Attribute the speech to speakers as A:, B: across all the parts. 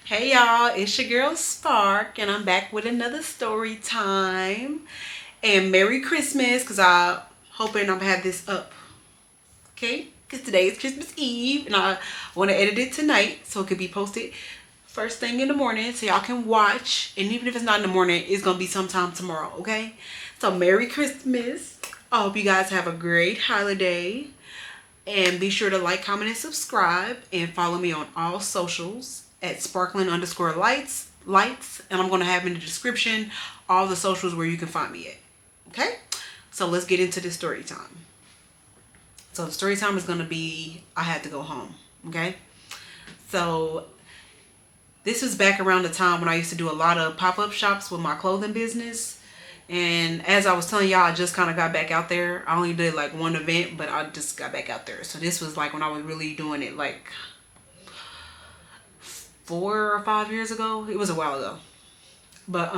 A: Hey y'all, it's your girl Spark, and I'm back with another story time. And Merry Christmas, because I'm hoping I'm have this up, okay? Because today is Christmas Eve, and I want to edit it tonight so it could be posted first thing in the morning so y'all can watch. And even if it's not in the morning, it's going to be sometime tomorrow, okay? So Merry Christmas. I hope you guys have a great holiday. And be sure to like, comment, and subscribe. And follow me on all socials at sparkling_lights. And I'm going to have in the description all the socials where you can find me at. Okay? So let's get into the story time. So the story time is going to be I had to go home. Okay? So this was back around the time when I used to do a lot of pop-up shops with my clothing business. And as I was telling y'all, I just kind of got back out there. I only did like one event, but I just got back out there. So this was like when I was really doing it, like 4 or 5 years ago. It was a while ago. But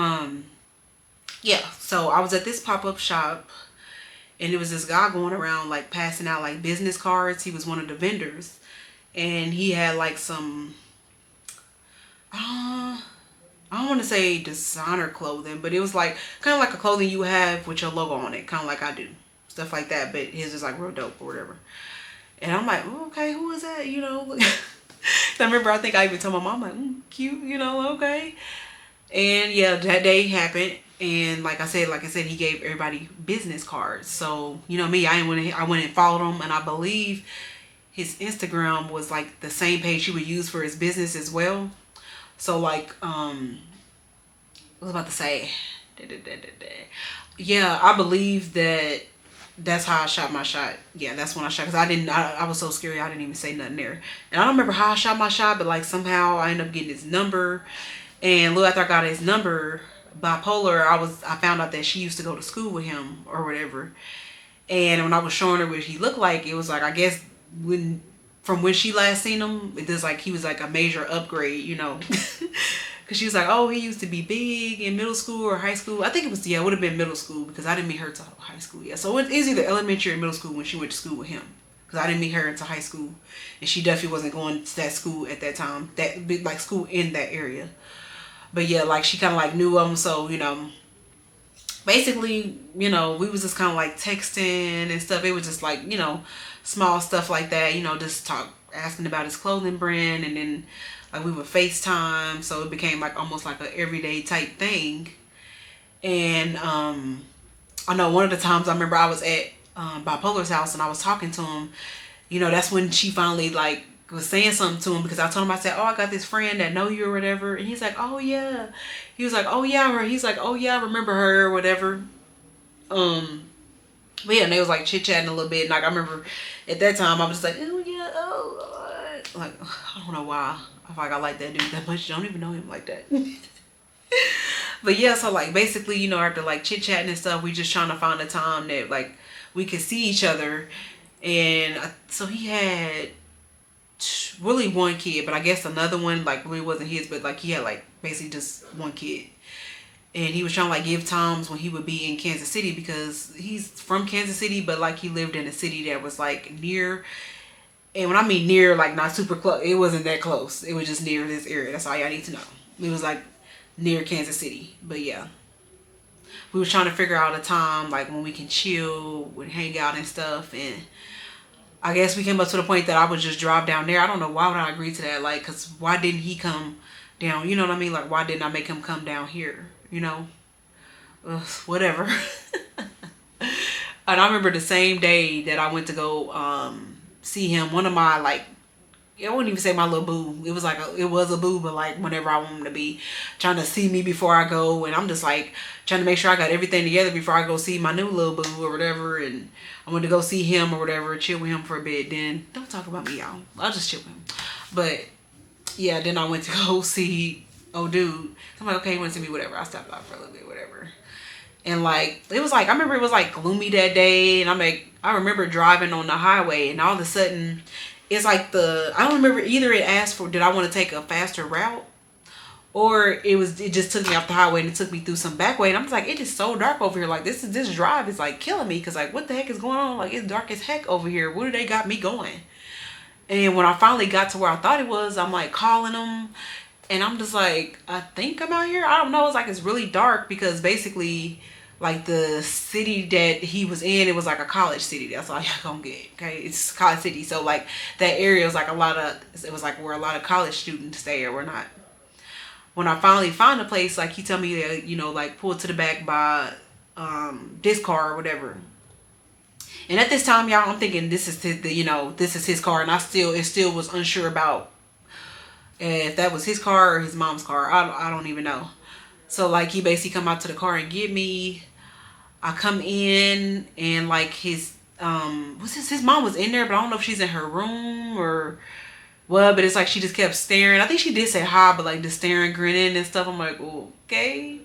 A: yeah, so I was at this pop-up shop, and there was this guy going around like passing out like business cards. He was one of the vendors, and he had like some I don't want to say designer clothing, but it was like kind of like a clothing you have with your logo on it, kind of like I do, stuff like that. But his is like real dope or whatever. And I'm like, oh, okay, who is that? I remember, I think I even told my mom, like, cute, okay. And yeah, that day happened, and like I said, he gave everybody business cards. So me, I went and followed him, and I believe his Instagram was like the same page he would use for his business as well. So like, I was about to say, yeah, I believe that's how I shot my shot. Yeah, that's when I shot, because I was so scary I didn't even say nothing there. And I don't remember how I shot my shot, but like somehow I ended up getting his number. And a little after I got his number, bipolar, I found out that she used to go to school with him or whatever. And when I was showing her what he looked like, it was like, I guess when from when she last seen him, it was like he was like a major upgrade. Because she was like, oh, he used to be big in middle school or high school. I think it would have been middle school, because I didn't meet her till high school. Yeah, so it's either elementary or middle school when she went to school with him. Because I didn't meet her until high school, and she definitely wasn't going to that school at that time. That big like school in that area. But yeah, like she kind of like knew him, so basically, we was just kind of like texting and stuff. It was just like, small stuff like that, just asking about his clothing brand, and then like we would FaceTime, so it became like almost like a everyday type thing. And I know one of the times I remember I was at Bipolar's house, and I was talking to him. That's when she finally like was saying something to him, because I told him, I said, oh, I got this friend that know you or whatever. And he's like, oh yeah. He was like, oh yeah. He's like, oh yeah, I remember her or whatever. But yeah, and they was like chit chatting a little bit. And like I remember at that time I was just like, oh yeah, oh like I don't know why. I feel like I like that dude that much. I don't even know him like that. But yeah, so like basically, after like chit chatting and stuff, we just trying to find a time that like we could see each other. And so he had really one kid, but I guess another one like really wasn't his, but like he had like basically just one kid. And he was trying to like give times when he would be in Kansas City, because he's from Kansas City, but like he lived in a city that was like near. And when I mean near, like not super close, it wasn't that close. It was just near this area. That's all y'all need to know. It was like near Kansas City. But yeah, we was trying to figure out a time like when we can chill, would hang out and stuff. And I guess we came up to the point that I would just drive down there. I don't know why would I agree to that. Like, cause why didn't he come down? You know what I mean? Like, why didn't I make him come down here? Whatever. And I remember the same day that I went to go see him. One of my like, I wouldn't even say my little boo. It was like it was a boo, but like whenever I want him to be trying to see me before I go, and I'm just like trying to make sure I got everything together before I go see my new little boo or whatever. And I went to go see him or whatever, chill with him for a bit. Then don't talk about me, y'all. I'll just chill with him. But yeah, then I went to go see old dude. I'm like, okay, he went to see me, whatever. I stopped out for a little bit, whatever. And like it was like I remember it was like gloomy that day, and I remember driving on the highway, and all of a sudden it's like I don't remember, either it asked for did I want to take a faster route, or it just took me off the highway and it took me through some back way. And I'm just like, it is so dark over here. Like this drive is like killing me, because like what the heck is going on? Like it's dark as heck over here. Where do they got me going? And when I finally got to where I thought it was, I'm like calling them, And I'm just like, I think I'm out here. I don't know. It's like it's really dark because basically, like the city that he was in, it was like a college city. That's all y'all gonna get. Okay, it's college city. So like that area was like a lot of. It was like where a lot of college students stay or were not. When I finally found a place, like he told me that like pull to the back by this car or whatever. And at this time, y'all, I'm thinking this is this is his car, and it still was unsure about if that was his car or his mom's car. I don't even know. So like he basically come out to the car and get me. I come in and like his mom was in there, but I don't know if she's in her room or what. But it's like she just kept staring. I think she did say hi, but like just staring, grinning and stuff. I'm like, okay.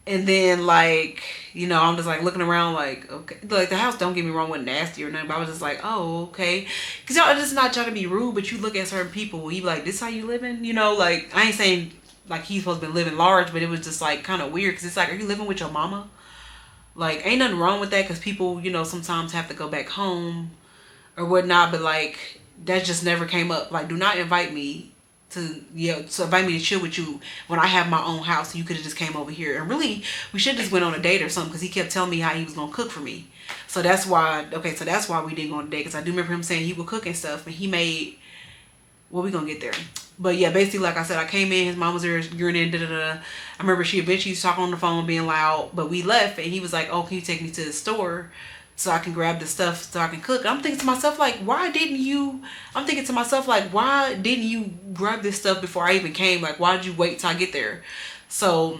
A: And then like I'm just like looking around like, okay, like the house, don't get me wrong, wasn't nasty or nothing, but I was just like, oh, okay, because y'all just not trying to be rude, but you look at certain people, you be like, this how you living, like I ain't saying like he's supposed to be living large, but it was just like kind of weird because it's like, are you living with your mama? Like ain't nothing wrong with that because people sometimes have to go back home or whatnot, but like that just never came up. Like do not invite me to invite me to chill with you when I have my own house. You could have just came over here, and really we should just went on a date or something because he kept telling me how he was gonna cook for me. So that's why we didn't go on a date, because I do remember him saying he would cook and stuff, and he made, well, we gonna get there. But yeah, basically like I said, I came in, his mom was there urinating, I remember she eventually was talking on the phone being loud, but we left and he was like, oh, can you take me to the store so I can grab the stuff so I can cook? I'm thinking to myself like, why didn't you grab this stuff before I even came? Like, why did you wait till I get there? So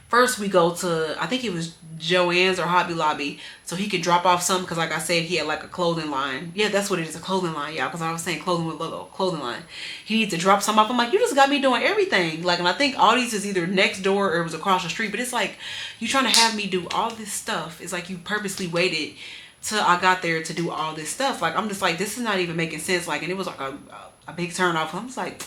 A: first we go to, I think it was Joann's or Hobby Lobby, so he could drop off something, because like I said, he had like a clothing line. Yeah, that's what it is, a clothing line, y'all, because I was saying clothing with logo, clothing line. He needs to drop something off. I'm like, you just got me doing everything. Like, and I think Aldi's is either next door or it was across the street, but it's like, you trying to have me do all this stuff. It's like you purposely waited till I got there to do all this stuff. Like, I'm just like, this is not even making sense. Like, and it was like a big turn off. I'm just like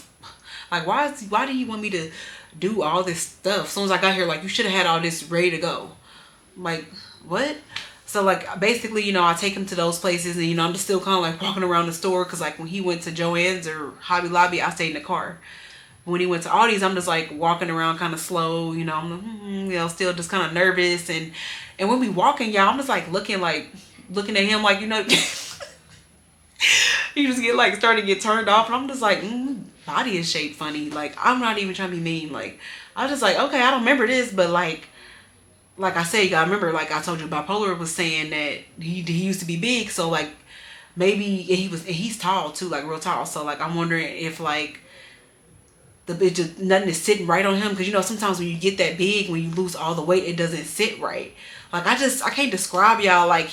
A: why do you want me to do all this stuff? As soon as I got here, like, you should have had all this ready to go. Like, what? So like basically, I take him to those places, and I'm just still kind of like walking around the store, because like when he went to Joann's or Hobby Lobby, I stayed in the car. When he went to Aldi's, I'm just like walking around kind of slow, I'm still just kind of nervous, and when we walking, y'all, I'm just like looking at him like, he just get like starting to get turned off, and I'm just like, body is shaped funny. Like, I'm not even trying to be mean. Like, I was just like, okay, I don't remember this, but like I said, you gotta remember, like I told you, bipolar was saying that he used to be big, so like maybe he's tall too, like real tall. So like I'm wondering if like the bitch just nothing is sitting right on him, because sometimes when you get that big, when you lose all the weight, it doesn't sit right. Like I can't describe y'all like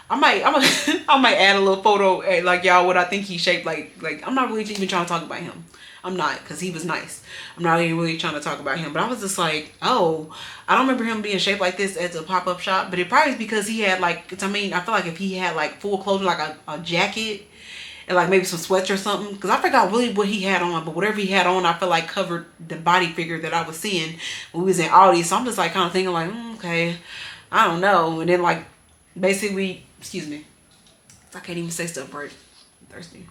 A: I might add a little photo like y'all what I think he shaped like I'm not really even trying to talk about him. I'm not, because he was nice. I'm not even really trying to talk about him, but I was just like, oh, I don't remember him being shaped like this at the pop-up shop, but it probably is because he had like, I feel like if he had like full clothing, like a jacket and like maybe some sweats or something, because I forgot really what he had on, but whatever he had on, I feel like covered the body figure that I was seeing when we was in Aldi. So I'm just like kind of thinking like, okay, I don't know. And then like basically, excuse me, I can't even say stuff right. I'm thirsty.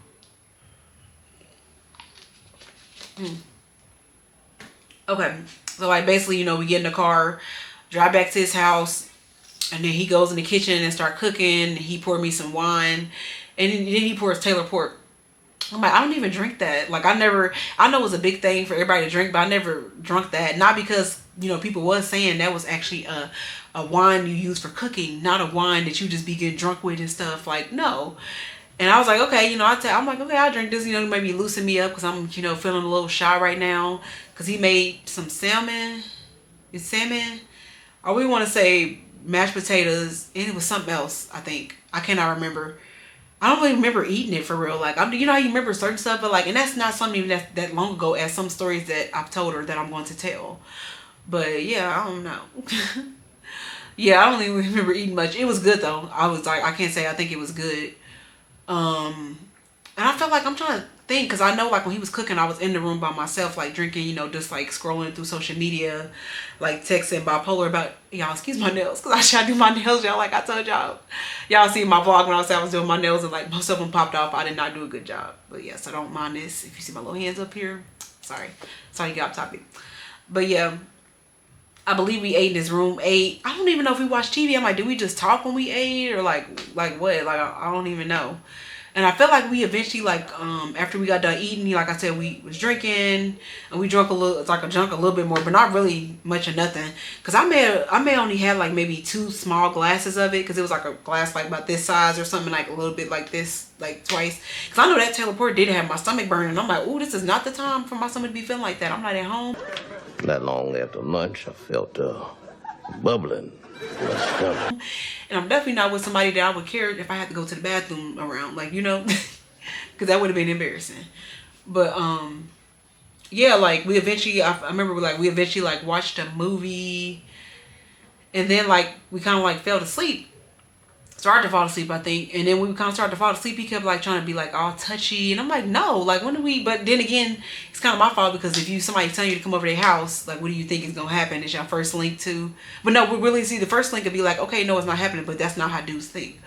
A: Okay, so like basically, we get in the car, drive back to his house, and then he goes in the kitchen and start cooking. He poured me some wine, and then he pours Taylor port. I'm like, I don't even drink that. Like, I know it was a big thing for everybody to drink, but I never drunk that. Not because, people was saying that was actually a wine you use for cooking, not a wine that you just be getting drunk with and stuff. Like, no. And I was like, okay, I'm like, okay, I'll drink this, maybe loosen me up, because I'm, feeling a little shy right now. Because he made some salmon. It's salmon. Or we want to say mashed potatoes. And it was something else, I think. I cannot remember. I don't really remember eating it for real. Like, how you remember certain stuff, but like, and that's not something that long ago as some stories that I've told her that I'm going to tell. But yeah, I don't know. Yeah, I don't even remember eating much. It was good though. I was like, I can't say I think it was good. And I felt like I'm trying to think, because I know like when he was cooking, I was in the room by myself, like drinking, just like scrolling through social media, like texting bipolar about, y'all excuse my nails, because I try to do my nails, y'all, like I told y'all see my vlog when I was doing my nails, and like most of them popped off. I did not do a good job, but yes, I don't mind this. If you see my little hands up here, Sorry to get off topic. But yeah, I believe we ate in this room. I don't even know if we watched TV. I'm like, did we just talk when we ate, or like what? Like I don't even know. And I felt like we eventually, like, after we got done eating, like I said, we was drinking, and we drunk a little, it's like a drunk a little bit more, but not really much of nothing. Cause I may only have like maybe 2 small glasses of it, cause it was like a glass like about this size or something, like a little bit like this, like twice. Cause I know that teleport did have my stomach burning. I'm like, oh, this is not the time for my stomach to be feeling like that. I'm not at home.
B: Not long after lunch, I felt bubbling in my stomach.
A: And I'm definitely not with somebody that I would care if I had to go to the bathroom around, like, you know, because that would have been embarrassing. But yeah, like we eventually, I remember we eventually like watched a movie, and then like we kind of like fell asleep. Started to fall asleep, I think, and then when we kind of started to fall asleep, he kept like trying to be like all touchy, and I'm like, no, like when do we? But then again, it's kind of my fault, because if somebody's telling you to come over their house, like what do you think is gonna happen? It's your first link to, but no, we really see the first link could be like, okay, no, it's not happening, but that's not how dudes think.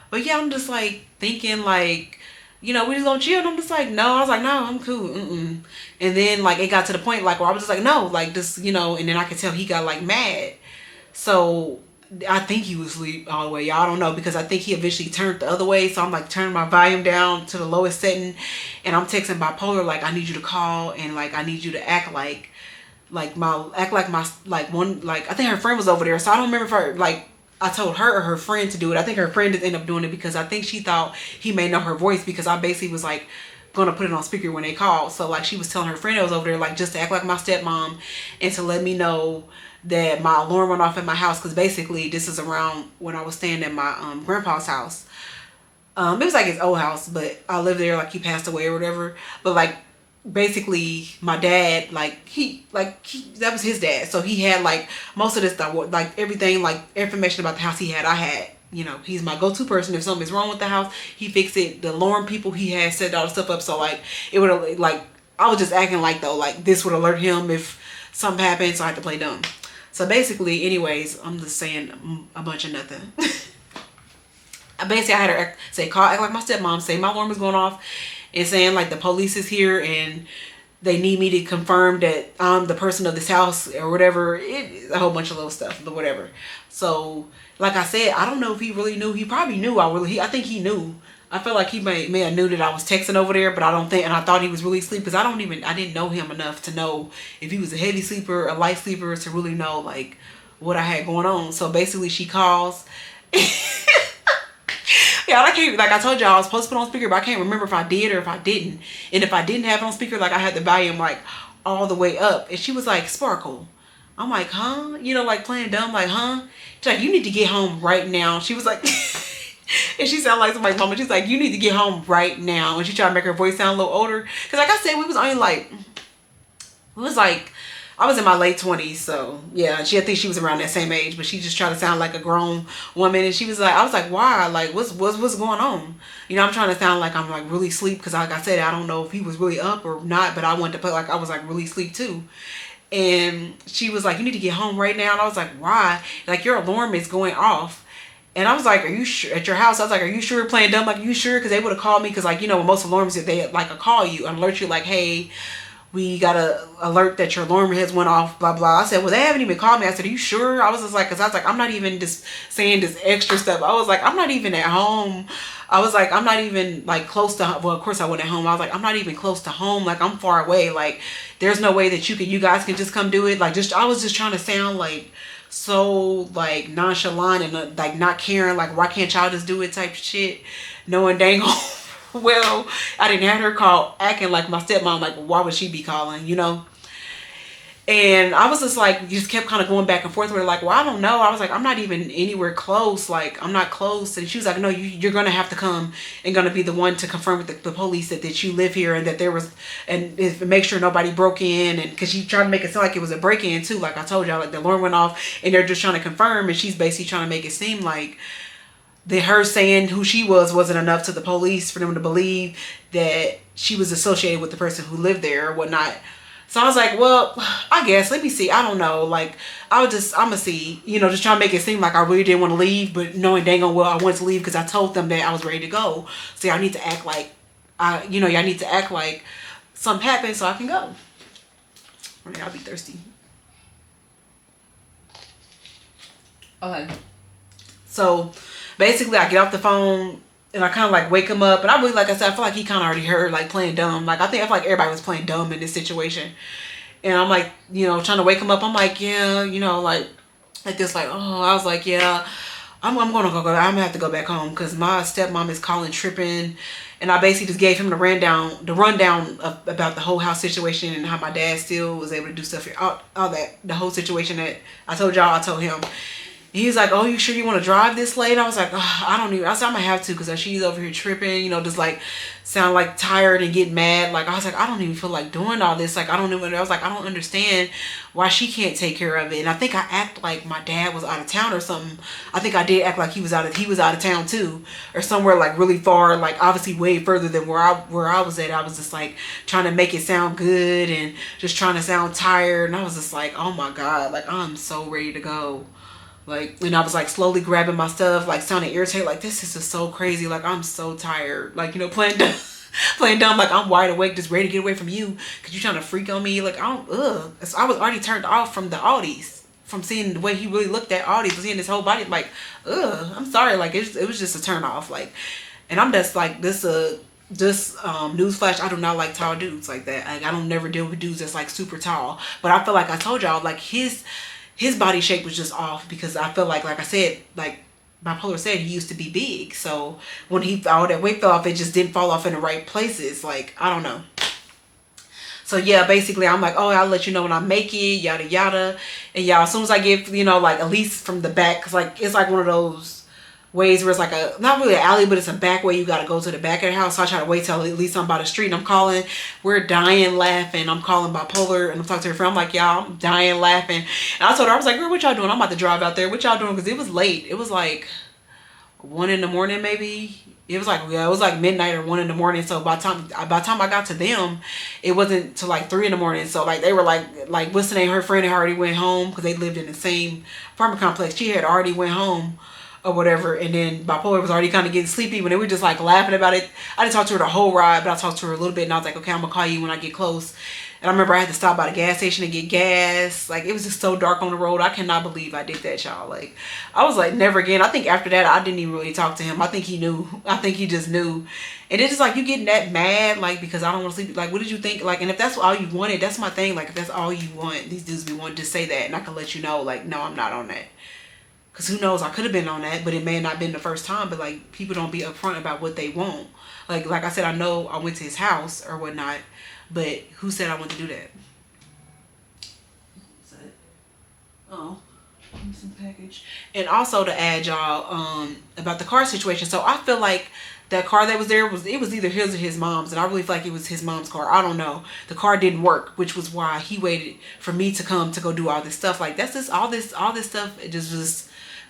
A: But yeah, I'm just like thinking like, you know, we just gonna chill, and I'm just like, no, I was like, no, I'm cool. And then like it got to the point like where I was just like, no, like this, you know, and then I could tell he got like mad. So I think he was asleep all the way. Y'all don't know, because I think he eventually turned the other way. So I'm like turning my volume down to the lowest setting, and I'm texting bipolar like, I need you to call, and like I need you to act like my one, like I think her friend was over there. So I don't remember if her, like I told her or her friend to do it. I think her friend just ended up doing it, because I think she thought he may know her voice, because I basically was like gonna put it on speaker when they called. So like she was telling her friend that was over there like just to act like my stepmom, and to let me know that my alarm went off at my house, because basically this is around when I was staying at my grandpa's house. It was like his old house, but I lived there, like he passed away or whatever. But like basically my dad, like he that was his dad, so he had like most of this stuff, like everything, like information about the house I had. You know, he's my go-to person. If something's wrong with the house, he fixed it. The alarm people, he had set all the stuff up, so like it would, like I was just acting like though like this would alert him if something happened, so I had to play dumb. So basically, anyways, I'm just saying a bunch of nothing. Basically, I had her say, call, act like my stepmom, say my alarm is going off, and saying like the police is here and they need me to confirm that I'm the person of this house or whatever. A whole bunch of little stuff, but whatever. So, like I said, I don't know if he really knew. He probably knew. I think he knew. I feel like he may have knew that I was texting over there, but I don't think, and I thought he was really asleep, because I didn't know him enough to know if he was a heavy sleeper, a light sleeper, to really know like what I had going on. So basically she calls. Yeah, I can't, like I told y'all, I was supposed to put on speaker, but I can't remember if I did or if I didn't. And if I didn't have it on speaker, like I had the volume like all the way up. And she was like, Sparkle. I'm like, huh? You know, like playing dumb, like, huh? She's like, you need to get home right now. She was like, and she sounded like somebody's mama. She's like, you need to get home right now. And she tried to make her voice sound a little older. Because like I said, I was in my late 20s. So yeah, I think she was around that same age. But she just tried to sound like a grown woman. And she was like, I was like, why? Like, what's going on? You know, I'm trying to sound like I'm like really asleep. Because like I said, I don't know if he was really up or not. But I wanted to put like I was like really asleep too. And she was like, you need to get home right now. And I was like, why? Like, your alarm is going off. And I was like, are you sure at your house? I was like, are you sure, playing dumb? Like, are you sure? Because they would have called me. Because like, you know, most alarms, if they like call you and alert you like, hey, we got to alert that your alarm has went off, blah, blah. I said, well, they haven't even called me. I said, are you sure? I was just like, because I was like, I'm not even just saying this extra stuff. I was like, I'm not even at home. I was like, I'm not even like close to, well, of course I wasn't at home. I was like, I'm not even close to home. Like, I'm far away. Like, there's no way that you guys can just come do it. Like, I was just trying to sound like so like nonchalant and like not caring. Like, why can't y'all just do it type shit? Knowing dang well, I didn't have her call acting like my stepmom. Like, why would she be calling, you know? And I was just like, just kept kind of going back and forth with her. Like, well, I don't know. I was like, I'm not even anywhere close. Like, I'm not close. And she was like, no, you're going to have to come and going to be the one to confirm with the police that you live here and that there was, and make sure nobody broke in. And because she tried to make it sound like it was a break-in too. Like I told y'all, like the alarm went off and they're just trying to confirm. And she's basically trying to make it seem like her saying who she wasn't enough to the police for them to believe that she was associated with the person who lived there or whatnot. So I was like, well, I guess, let me see. I don't know. Like, I'm going to see, you know, just trying to make it seem like I really didn't want to leave, but knowing dang on well I wanted to leave because I told them that I was ready to go. So y'all need to act like, y'all need to act like something happened so I can go. Right, I'll be thirsty. Okay. So basically I get off the phone and I kind of like wake him up, and I really, like I said, I feel like he kind of already heard like playing dumb. Like I feel like everybody was playing dumb in this situation, and I'm like, trying to wake him up. I'm like, yeah, like this, like, oh, I was like, yeah, I'm gonna have to go back home because my stepmom is calling tripping, and I basically just gave him the rundown about the whole house situation and how my dad still was able to do stuff here, all that, the whole situation that I told y'all. I told him. He's like, oh, you sure you want to drive this late? I was like, oh, I don't even. I said, I'm gonna have to because she's over here tripping, just like sound like tired and get mad. Like I was like, I don't even feel like doing all this. Like I don't even. I was like, I don't understand why she can't take care of it. And I think I act like my dad was out of town or something. I think I did act like he was out of town too, or somewhere like really far, like obviously way further than where I was at. I was just like trying to make it sound good and just trying to sound tired. And I was just like, oh my god, like I'm so ready to go. Like, and I was like slowly grabbing my stuff, like sounding irritated, like this is just so crazy, like I'm so tired, like playing dumb, playing dumb, like I'm wide awake, just ready to get away from you, cause you trying to freak on me, like I was already turned off from the Audis, from seeing the way he really looked at Audis, seeing his whole body, like I'm sorry, like it was just a turn off, like, and I'm just like this newsflash, I do not like tall dudes like that. Like I don't never deal with dudes that's like super tall, but I feel like I told y'all, like his body shape was just off because I feel like I said, like Bipolar said, he used to be big. So when all that weight fell off, it just didn't fall off in the right places. Like, I don't know. So yeah, basically I'm like, oh, I'll let you know when I make it, yada, yada. And y'all, as soon as I get, like at least from the back, cause like, it's like one of those ways where it's like not really an alley, but it's a back way. You got to go to the back of the house. So I try to wait till at least I'm by the street, and I'm calling. We're dying laughing. I'm calling Bipolar, and I'm talking to her friend. I'm like, y'all, I'm dying laughing. And I told her, I was like, girl, what y'all doing? I'm about to drive out there. What y'all doing? Because it was late. It was like 1 a.m. maybe. It was like midnight or 1 a.m. So by the time I got to them, it wasn't till like 3 a.m. So like they were like what's the name? Her friend had already went home because they lived in the same apartment complex. She had already went home or whatever, and then Bipolar was already kind of getting sleepy when they were just like laughing about it. I didn't talk to her the whole ride, but I talked to her a little bit, and I was like, okay, I'm gonna call you when I get close. And I remember I had to stop by the gas station to get gas. Like it was just so dark on the road. I cannot believe I did that, y'all. Like I was like, never again. I think after that I didn't even really talk to him. I think he knew. I think he just knew. And it's just like you getting that mad, like because I don't want to sleep. Like what did you think? Like, and if that's all you wanted, that's my thing. Like if that's all you want, these dudes be wanting to say that, and I can let you know, like no, I'm not on that. Because who knows, I could have been on that, but it may not have been the first time. But like people don't be upfront about what they want. Like I said, I know I went to his house or whatnot, but who said I went to do that? Oh, some package. And also to add y'all about the car situation. So I feel like that car that was there was either his or his mom's, and I really feel like it was his mom's car. I don't know. The car didn't work, which was why he waited for me to come to go do all this stuff. Like that's just all this stuff. It just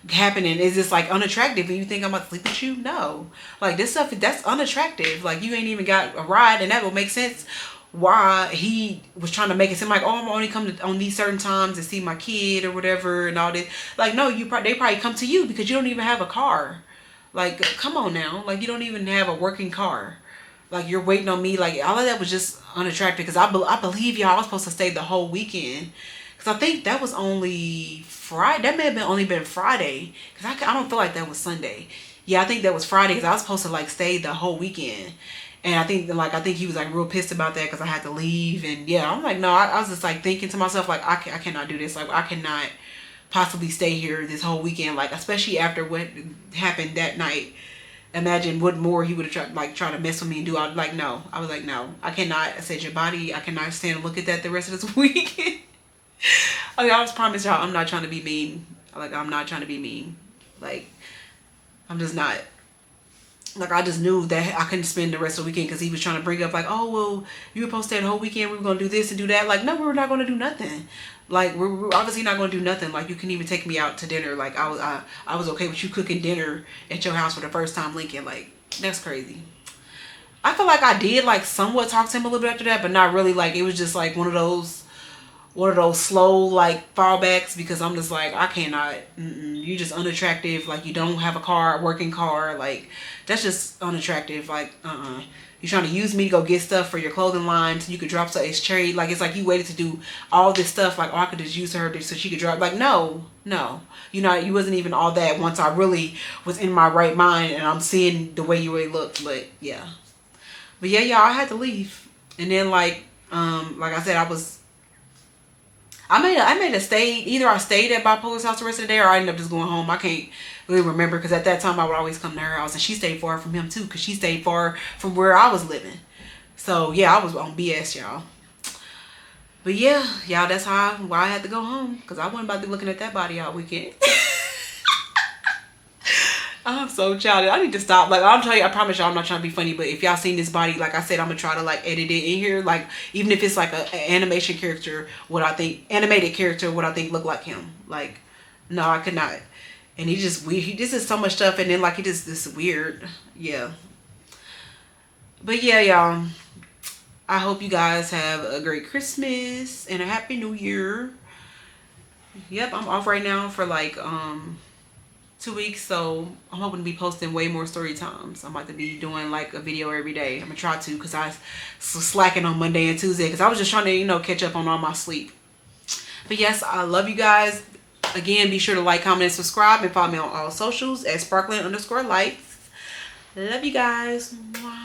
A: happening is just like unattractive, and you think I'm about to sleep with you? No, like this stuff that's unattractive. Like you ain't even got a ride, and that will make sense why he was trying to make it seem like, oh, I'm only coming on these certain times to see my kid or whatever and all this. Like no, they probably come to you because you don't even have a car. Like come on now, like you don't even have a working car. Like you're waiting on me. Like all of that was just unattractive because I believe y'all was supposed to stay the whole weekend. Because I think that was only Friday. That may have only been Friday. Because I don't feel like that was Sunday. Yeah, I think that was Friday because I was supposed to like stay the whole weekend. And I think he was like real pissed about that because I had to leave. And yeah, I'm like, no, I was just like thinking to myself, like, I cannot do this. Like, I cannot possibly stay here this whole weekend. Like, especially after what happened that night. Imagine what more he would have tried to mess with me and do. I was like, no. I was like, no, I cannot. I said, your body, I cannot stand and look at that the rest of this weekend. Okay, I just promise y'all, I'm not trying to be mean. Like, I'm not trying to be mean. Like, I'm just not. Like, I just knew that I couldn't spend the rest of the weekend because he was trying to bring up, like, oh, well, you were supposed to stay the whole weekend. We were going to do this and do that. Like, no, we were not going to do nothing. Like, we're obviously not going to do nothing. Like, you couldn't even take me out to dinner. Like, I was okay with you cooking dinner at your house for the first time, Lincoln. Like, that's crazy. I feel like I did, like, somewhat talk to him a little bit after that, but not really. Like, it was just, like, one of those slow like fallbacks because I'm just like, I cannot. You just unattractive. Like you don't have a working car. Like that's just unattractive. Like You're trying to use me to go get stuff for your clothing line so you could drop stuff as trade. Like, it's like you waited to do all this stuff. Like, oh, I could just use her so she could drop. Like, no. You wasn't even all that once I really was in my right mind and I'm seeing the way you really looked. But yeah. But yeah, y'all, I had to leave. And then like I said, I made a stay. Either I stayed at Bipola's house the rest of the day or I ended up just going home. I can't really remember because at that time I would always come to her house and she stayed far from him too because she stayed far from where I was living. So yeah, I was on BS, y'all. But yeah, y'all, that's why I had to go home because I wasn't about to be looking at that body all weekend. I'm so childish. I need to stop. Like, I'll tell you, I promise y'all I'm not trying to be funny, but if y'all seen this body, like I said, I'm gonna try to like edit it in here. Like, even if it's like an animation character, animated character, what I think look like him. Like, no, I could not. And he just weird. He just is so much stuff, and then like he just this weird. Yeah. But yeah, y'all. I hope you guys have a great Christmas and a happy New Year. Yep, I'm off right now for like 2 weeks, so I'm hoping to be posting way more story times. I'm about to be doing like a video every day. I'm gonna try to because I was slacking on Monday and Tuesday because I was just trying to catch up on all my sleep. But yes, I love you guys. Again, be sure to like, comment, and subscribe, and follow me on all socials at sparkling_lights. Love you guys. Mwah.